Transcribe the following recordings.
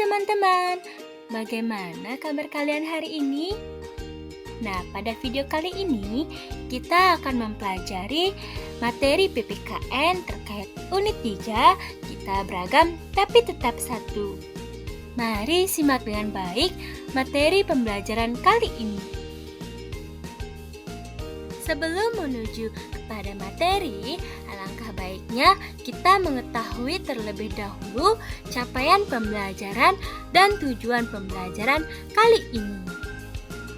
teman-teman, bagaimana kabar kalian hari ini? Nah, pada video kali ini kita akan mempelajari materi PPKN terkait unit 3 Kita Beragam Tapi Tetap Satu. Mari simak dengan baik materi pembelajaran kali ini. Sebelum menuju kepada materi, alangkah baiknya kita mengetahui terlebih dahulu capaian pembelajaran dan tujuan pembelajaran kali ini.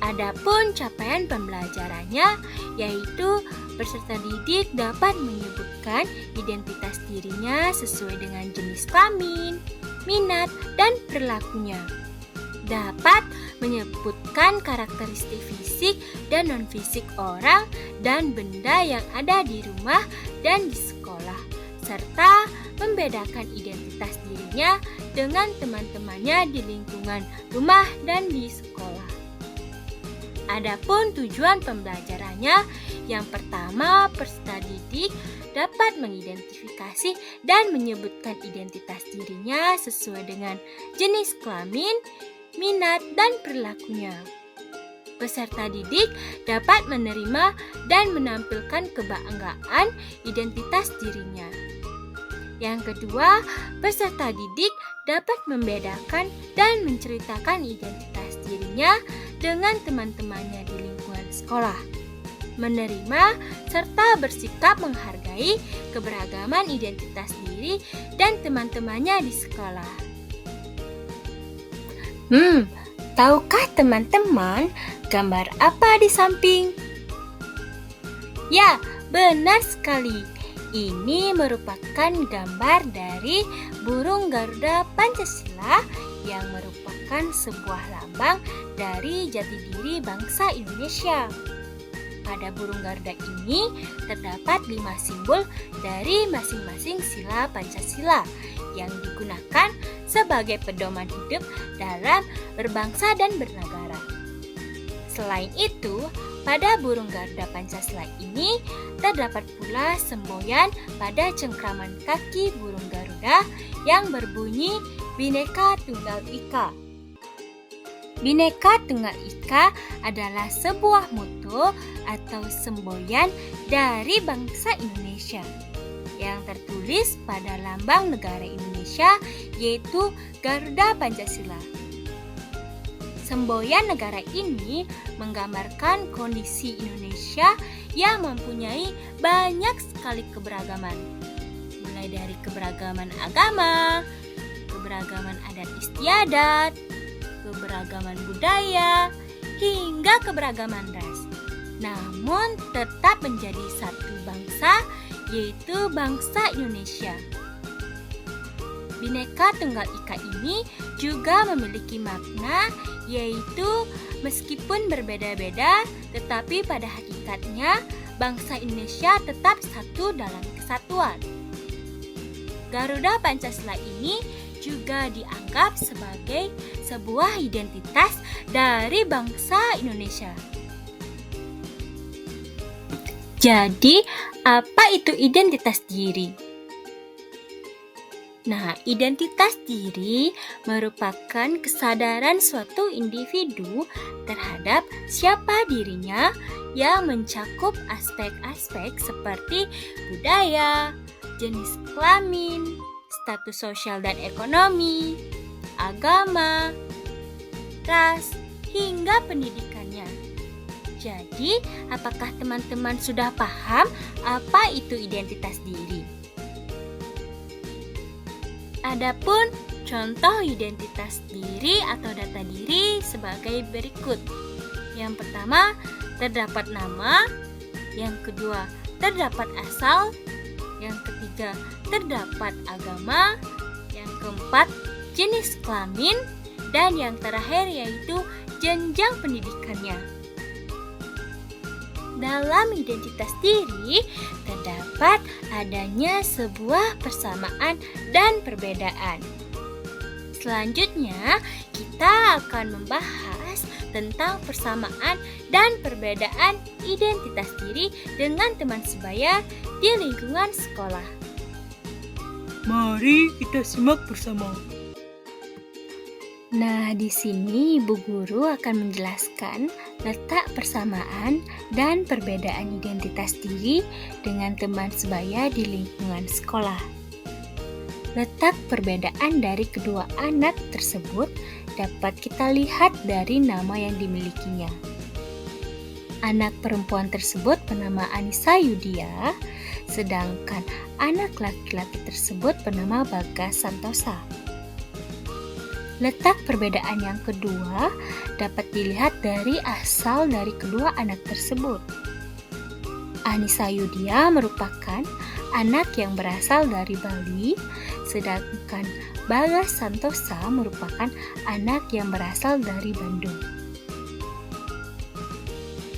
Adapun capaian pembelajarannya yaitu peserta didik dapat menyebutkan identitas dirinya sesuai dengan jenis kelamin, minat, dan perilakunya. Dapat menyebutkan karakteristik fisik dan non-fisik orang dan benda yang ada di rumah dan di sekolah, serta membedakan identitas dirinya dengan teman-temannya di lingkungan rumah dan di sekolah. Adapun tujuan pembelajarannya, yang pertama, peserta didik dapat mengidentifikasi dan menyebutkan identitas dirinya sesuai dengan jenis kelamin, minat, dan perilakunya. Peserta didik dapat menerima dan menampilkan kebanggaan identitas dirinya. Yang kedua, peserta didik dapat membedakan dan menceritakan identitas dirinya dengan teman-temannya di lingkungan sekolah. Menerima serta bersikap menghargai keberagaman identitas diri dan teman-temannya di sekolah. Tahukah teman-teman gambar apa di samping? Ya, benar sekali. Ini merupakan gambar dari burung Garuda Pancasila yang merupakan sebuah lambang dari jati diri bangsa Indonesia. Pada burung Garuda ini terdapat 5 simbol dari masing-masing sila Pancasila yang digunakan sebagai pedoman hidup dalam berbangsa dan bernegara. Selain itu, pada burung Garuda Pancasila ini terdapat pula semboyan pada cengkraman kaki burung Garuda yang berbunyi Bhinneka Tunggal Ika. Bhinneka Tunggal Ika adalah sebuah moto atau semboyan dari bangsa Indonesia yang tertulis pada lambang negara Indonesia, yaitu Garuda Pancasila. Semboyan negara ini menggambarkan kondisi Indonesia yang mempunyai banyak sekali keberagaman, mulai dari keberagaman agama, keberagaman adat istiadat, keberagaman budaya, hingga keberagaman ras. Namun tetap menjadi satu bangsa, yaitu bangsa Indonesia. Bhinneka Tunggal Ika ini juga memiliki makna, yaitu meskipun berbeda-beda, tetapi pada hakikatnya bangsa Indonesia tetap satu dalam kesatuan. Garuda Pancasila ini juga dianggap sebagai sebuah identitas dari bangsa Indonesia. Jadi, apa itu identitas diri? Nah, identitas diri merupakan kesadaran suatu individu terhadap siapa dirinya yang mencakup aspek-aspek seperti budaya, jenis kelamin, status sosial dan ekonomi, agama, ras, hingga pendidikannya. Jadi, apakah teman-teman sudah paham apa itu identitas diri? Adapun contoh identitas diri atau data diri sebagai berikut. Yang pertama, terdapat nama. Yang kedua, terdapat asal. Yang ketiga, terdapat agama. Yang keempat, jenis kelamin. Dan yang terakhir yaitu jenjang pendidikannya. Dalam identitas diri, terdapat adanya sebuah persamaan dan perbedaan. Selanjutnya, kita akan membahas tentang persamaan dan perbedaan identitas diri dengan teman sebaya di lingkungan sekolah. Mari kita simak bersama. Nah, di sini Ibu Guru akan menjelaskan letak persamaan dan perbedaan identitas diri dengan teman sebaya di lingkungan sekolah. Letak perbedaan dari kedua anak tersebut dapat kita lihat dari nama yang dimilikinya. Anak perempuan tersebut bernama Anissa Yudia, sedangkan anak laki-laki tersebut bernama Bagas Santosa. Letak perbedaan yang kedua dapat dilihat dari asal dari kedua anak tersebut. Anissa Yudia merupakan anak yang berasal dari Bali, sedangkan Bagas Santosa merupakan anak yang berasal dari Bandung.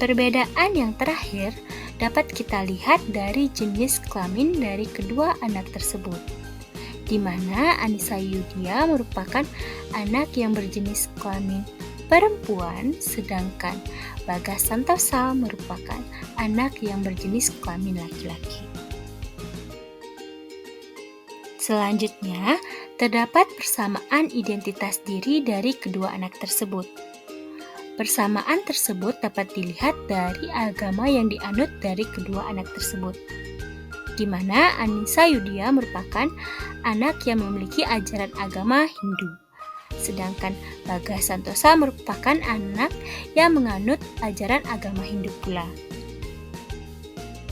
Perbedaan yang terakhir dapat kita lihat dari jenis kelamin dari kedua anak tersebut, di mana Anissa Yudia merupakan anak yang berjenis kelamin perempuan, sedangkan Bagas Santosa merupakan anak yang berjenis kelamin laki-laki. Selanjutnya, terdapat persamaan identitas diri dari kedua anak tersebut. Persamaan tersebut dapat dilihat dari agama yang dianut dari kedua anak tersebut, di mana Anissa Yudia merupakan anak yang memiliki ajaran agama Hindu, sedangkan Bagas Santosa merupakan anak yang menganut ajaran agama Hindu pula.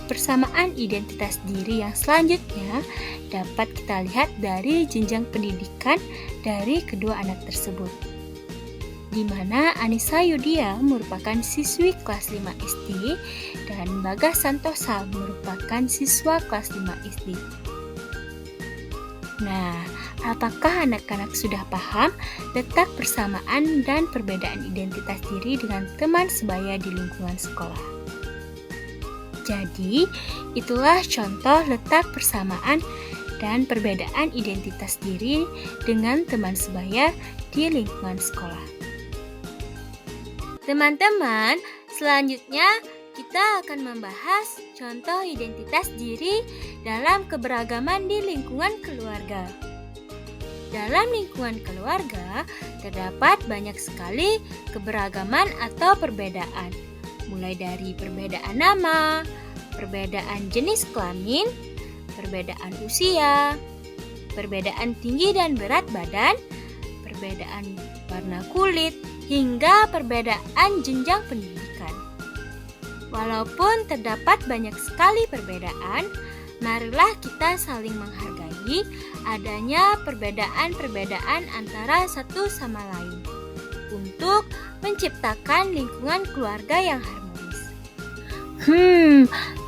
Persamaan identitas diri yang selanjutnya dapat kita lihat dari jenjang pendidikan dari kedua anak tersebut, di mana Anissa Yudia merupakan siswi kelas 5 SD dan Bagas Santosa merupakan siswa kelas 5 SD. Nah, apakah anak-anak sudah paham letak persamaan dan perbedaan identitas diri dengan teman sebaya di lingkungan sekolah? Jadi, itulah contoh letak persamaan dan perbedaan identitas diri dengan teman sebaya di lingkungan sekolah. Teman-teman, selanjutnya kita akan membahas contoh identitas diri dalam keberagaman di lingkungan keluarga. Dalam lingkungan keluarga, terdapat banyak sekali keberagaman atau perbedaan, mulai dari perbedaan nama, perbedaan jenis kelamin, perbedaan usia, perbedaan tinggi dan berat badan, perbedaan warna kulit, hingga perbedaan jenjang pendidikan. Walaupun terdapat banyak sekali perbedaan, marilah kita saling menghargai adanya perbedaan-perbedaan antara satu sama lain untuk menciptakan lingkungan keluarga yang harmonis.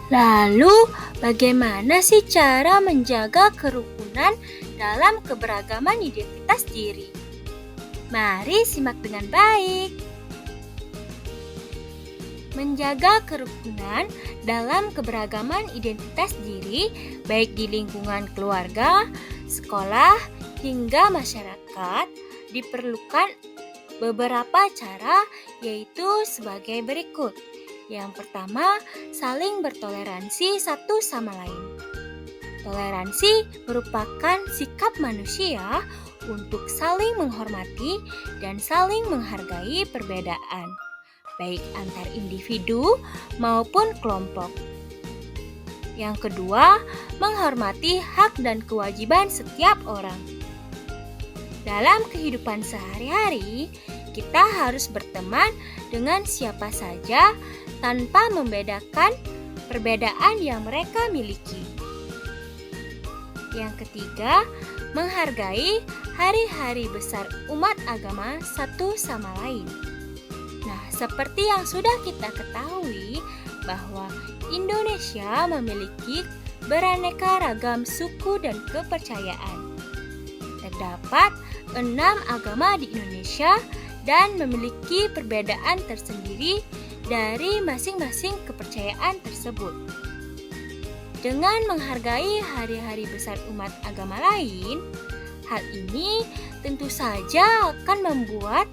Lalu bagaimana sih cara menjaga kerukunan dalam keberagaman identitas diri? Mari simak dengan baik. Menjaga kerukunan dalam keberagaman identitas diri, baik di lingkungan keluarga, sekolah, hingga masyarakat, diperlukan beberapa cara, yaitu sebagai berikut. Yang pertama, saling bertoleransi satu sama lain. Toleransi merupakan sikap manusia untuk saling menghormati dan saling menghargai perbedaan, baik antar individu maupun kelompok. Yang kedua, menghormati hak dan kewajiban setiap orang. Dalam kehidupan sehari-hari, kita harus berteman dengan siapa saja tanpa membedakan perbedaan yang mereka miliki. Yang ketiga, menghargai hari-hari besar umat agama satu sama lain. Nah, seperti yang sudah kita ketahui bahwa Indonesia memiliki beraneka ragam suku dan kepercayaan. Terdapat 6 agama di Indonesia dan memiliki perbedaan tersendiri dari masing-masing kepercayaan tersebut. Dengan menghargai hari-hari besar umat agama lain, hal ini tentu saja akan membuat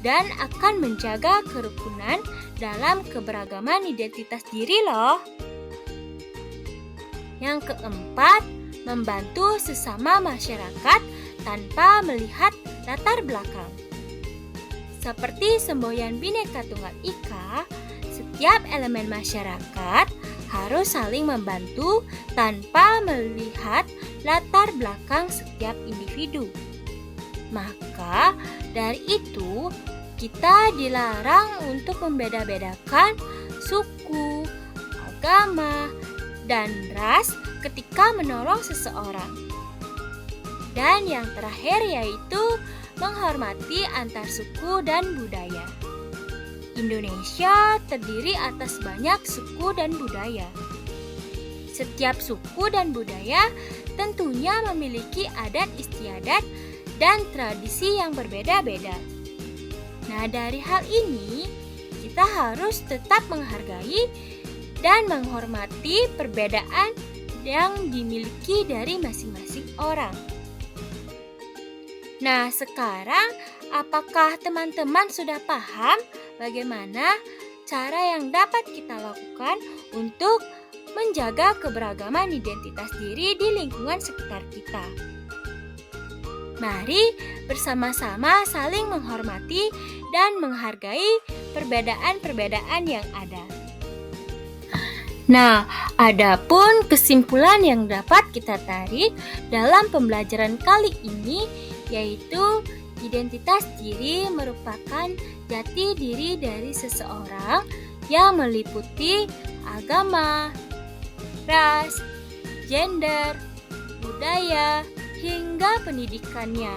dan akan menjaga kerukunan dalam keberagaman identitas diri loh. Yang keempat, membantu sesama masyarakat tanpa melihat latar belakang. Seperti semboyan Bhinneka Tunggal Ika, setiap elemen masyarakat harus saling membantu tanpa melihat latar belakang setiap individu. Maka dari itu, kita dilarang untuk membeda-bedakan suku, agama, dan ras ketika menolong seseorang. Dan yang terakhir yaitu menghormati antar suku dan budaya. Indonesia terdiri atas banyak suku dan budaya. Setiap suku dan budaya tentunya memiliki adat istiadat dan tradisi yang berbeda-beda. Nah, dari hal ini kita harus tetap menghargai dan menghormati perbedaan yang dimiliki dari masing-masing orang. Nah, sekarang apakah teman-teman sudah paham bagaimana cara yang dapat kita lakukan untuk menjaga keberagaman identitas diri di lingkungan sekitar kita? Mari bersama-sama saling menghormati dan menghargai perbedaan-perbedaan yang ada. Nah, adapun kesimpulan yang dapat kita tarik dalam pembelajaran kali ini yaitu identitas diri merupakan jati diri dari seseorang yang meliputi agama, ras, gender, budaya, hingga pendidikannya.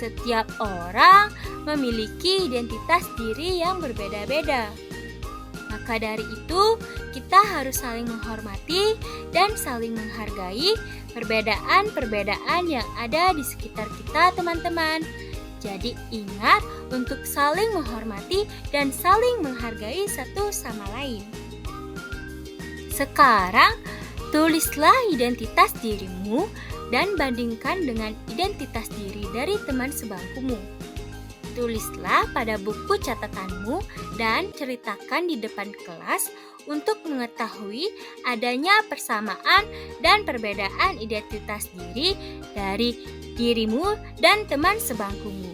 Setiap orang memiliki identitas diri yang berbeda-beda. Maka dari itu, kita harus saling menghormati dan saling menghargai perbedaan-perbedaan yang ada di sekitar kita, teman-teman. Jadi ingat untuk saling menghormati dan saling menghargai satu sama lain. Sekarang, tulislah identitas dirimu dan bandingkan dengan identitas diri dari teman sebangkumu. Tulislah pada buku catatanmu dan ceritakan di depan kelas untuk mengetahui adanya persamaan dan perbedaan identitas diri dari dirimu dan teman sebangkumu.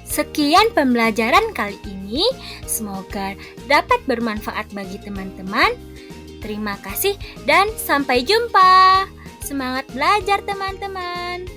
Sekian pembelajaran kali ini, semoga dapat bermanfaat bagi teman-teman. Terima kasih dan sampai jumpa. Semangat belajar teman-teman.